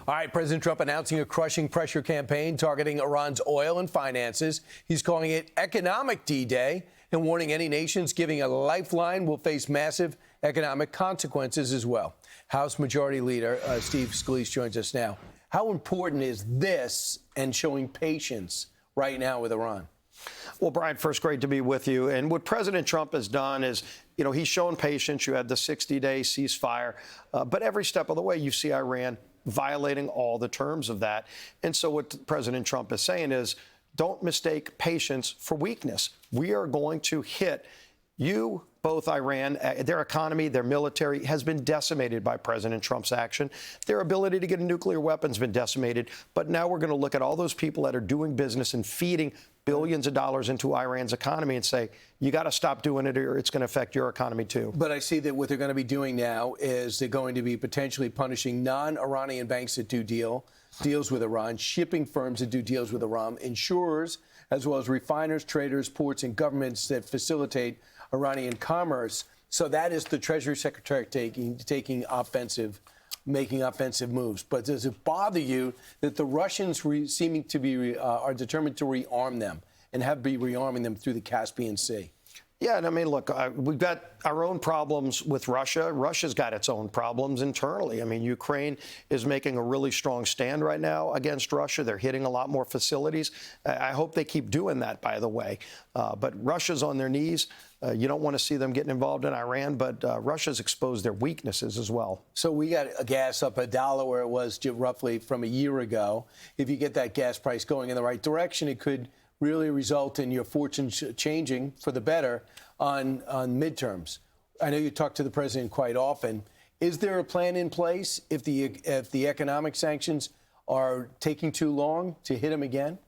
All right, President Trump announcing a crushing pressure campaign targeting Iran's oil and finances. He's calling it economic D-Day and warning any nations giving a lifeline will face massive economic consequences as well. House Majority Leader Steve Scalise joins us now. How important is this and showing patience right now with Iran? Well, Brian, first, great to be with you. And what President Trump has done is, he's shown patience. You had the 60-day ceasefire. But every step of the way, you see Iran violating all the terms of that. And so what President Trump is saying is, don't mistake patience for weakness. We are going to hit you, both Iran, their economy, their military has been decimated by President Trump's action. Their ability to get a nuclear weapon has been decimated. But now we're going to look at all those people that are doing business and feeding billions of dollars into Iran's economy and say, you got to stop doing it or it's going to affect your economy, too. But I see that what they're going to be doing now is they're going to be potentially punishing non-Iranian banks that do deals with Iran, shipping firms that do deals with Iran, insurers, as well as refiners, traders, ports, and governments that facilitate Iranian commerce. So that is the Treasury Secretary making offensive moves. But does it bother you that the Russians seeming to be are determined to rearm them and have been rearming them through the Caspian Sea? Yeah, and I mean, look, we've got our own problems with Russia. Russia's got its own problems internally. I mean, Ukraine is making a really strong stand right now against Russia. They're hitting a lot more facilities. I hope they keep doing that, by the way. But Russia's on their knees. You don't want to see them getting involved in Iran, but Russia's exposed their weaknesses as well. So we got gas up $1 where it was roughly from a year ago. If you get that gas price going in the right direction, it could really result in your fortunes changing for the better on midterms. I know you talk to the president quite often. Is there a plan in place if the economic sanctions are taking too long to hit him again?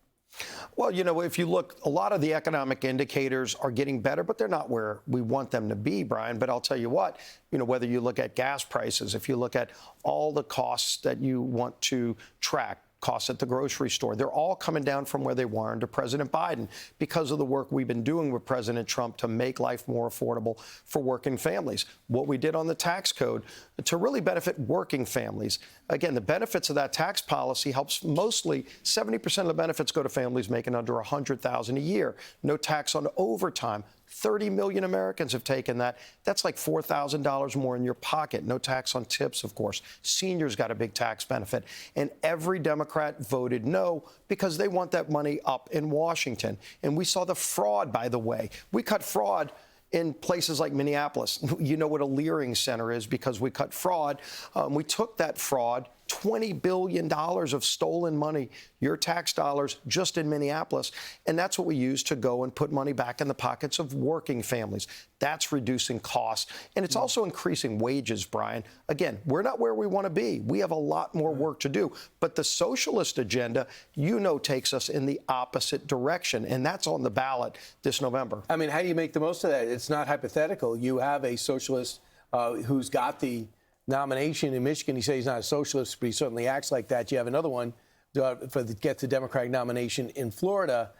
Well, if you look, a lot of the economic indicators are getting better, but they're not where we want them to be, Brian. But I'll tell you what, whether you look at gas prices, if you look at all the costs that you want to track, costs at the grocery store, they're all coming down from where they were under President Biden because of the work we've been doing with President Trump to make life more affordable for working families. What we did on the tax code to really benefit working families. Again, the benefits of that tax policy helps mostly 70% of the benefits go to families making under $100,000 a year. No tax on overtime. 30 million Americans have taken that. That's like $4,000 more in your pocket. No tax on tips, of course. Seniors got a big tax benefit. And every Democrat voted no because they want that money up in Washington. And we saw the fraud, by the way. We cut fraud in places like Minneapolis. You know what a Leering Center is because we cut fraud. We took that fraud, $20 billion of stolen money, your tax dollars, just in Minneapolis. And that's what we use to go and put money back in the pockets of working families. That's reducing costs. And it's also increasing wages, Brian. Again, we're not where we want to be. We have a lot more work to do. But the socialist agenda, takes us in the opposite direction. And that's on the ballot this November. I mean, how do you make the most of that? It's not hypothetical. You have a socialist who's got the nomination in Michigan. He says he's not a socialist, but he certainly acts like that. You have another one get the Democratic nomination in Florida.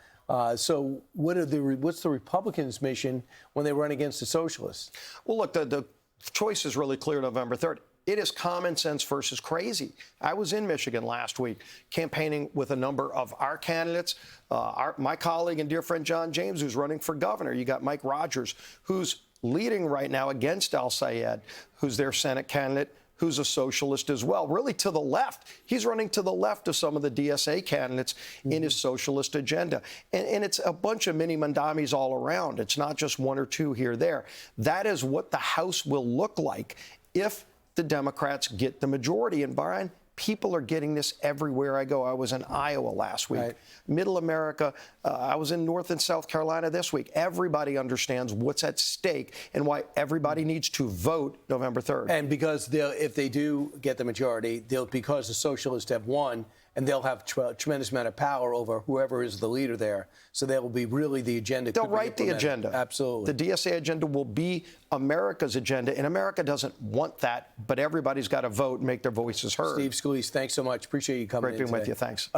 So what's the Republicans' mission when they run against the socialists? Well, look, the choice is really clear November 3rd. It is common sense versus crazy. I was in Michigan last week campaigning with a number of our candidates, my colleague and dear friend John James, who's running for governor. You got Mike Rogers, who's leading right now against al-Sayed, who's their Senate candidate, who's a socialist as well, really to the left. He's running to the left of some of the DSA candidates in his socialist agenda. And it's a bunch of mini mandamis all around. It's not just one or two here or there. That is what the House will look like if the Democrats get the majority. And Brian, people are getting this everywhere I go. I was in Iowa last week. Right. Middle America. I was in North and South Carolina this week. Everybody understands what's at stake and why everybody needs to vote November 3rd. And because if they do get the majority, because the socialists have won, and they'll have a tremendous amount of power over whoever is the leader there. So that will be really the agenda. They'll write the agenda. Absolutely. The DSA agenda will be America's agenda, and America doesn't want that, but everybody's got to vote and make their voices heard. Steve Scalise, thanks so much. Appreciate you coming in Great being today. with you. Thanks.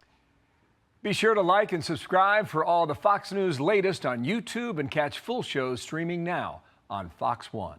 Be sure to like and subscribe for all the Fox News latest on YouTube and catch full shows streaming now on Fox One.